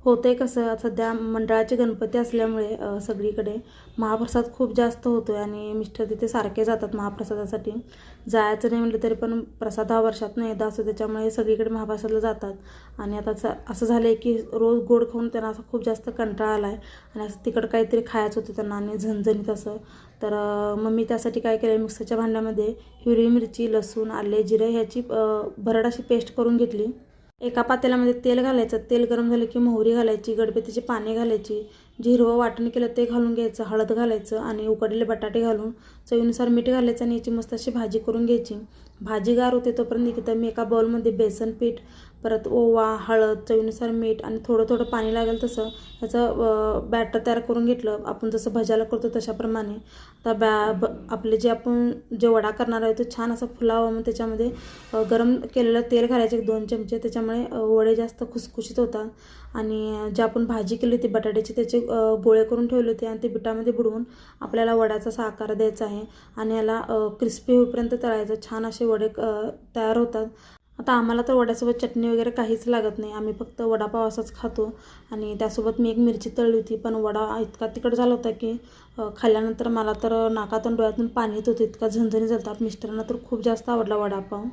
होतंय कसं, सध्या मंडळाचे गणपती असल्यामुळे सगळीकडे महाप्रसाद खूप जास्त होतोय आणि मिस्टर तिथे सारखे जातात महाप्रसादासाठी. जायचं नाही म्हटलं तरी पण प्रसाद हा वर्षातून एकदा असतो, त्याच्यामुळे सगळीकडे महाप्रसादला जातात. आणि आता असं झालं आहे की रोज गोड खाऊन त्यांना असं खूप जास्त कंटाळा आला आहे आणि असं तिखट काहीतरी खायचं होतं त्यांना आणि झणझणीत असं. तर मग मी त्यासाठी काय केलं, मिक्सरच्या भांड्यामध्ये हिरवी मिरची, लसूण, आले, जिरे ह्याची भरड अशी पेस्ट करून घेतली. एका पातेल्यामध्ये तेल घालायचं. तेल गरम झालं की मोहरी घालायची, गडबेतीची पाने घालायची, जे हिरवं वाटण केलं ते घालून घ्यायचं, हळद घालायचं आणि उकडलेले बटाटे घालून चवीनुसार मीठ घालायचं आणि याची मस्त अशी भाजी करून घ्यायची. भाजी गार होते तोपर्यंत इथं मी एका बाउलमध्ये बेसन पीठ, परत ओवा, हळद, चवीनुसार मीठ आणि थोडं थोडं पाणी लागेल तसं ह्याचं बॅटर तयार करून घेतलं. आपण जसं भज्याला करतो तशाप्रमाणे. आता आपले जे आपण वडा करणार आहे तो छान असा फुलावा. मग त्याच्यामध्ये गरम केलेलं तेल घालायचं 1-2 चमचे, त्याच्यामुळे वडे जास्त खुसखुशीत होतात. आणि जे आपण भाजी केली होती बटाट्याची त्याचे गोळे करून ठेवले होते आणि ते पिठामध्ये बुडवून आपल्याला वड्याचा असा आकार द्यायचा आहे आणि याला क्रिस्पी होईपर्यंत तळायचं. छान असे वडे तयार होतात. आता आम्हाला तर वड्यासोबत चटणी वगैरे काहीच लागत नाही, आम्ही फक्त वडापाव असाच खातो. आणि त्यासोबत मी एक मिरची तळली होती, पण वडा इतका तिखट झाला होता की खाल्ल्यानंतर मला तर नाकातून डोळ्यातून पाणी येत होतं, इतका झणझणीत झाला होता. मिस्टरांना तर खूप जास्त आवडला वडापाव.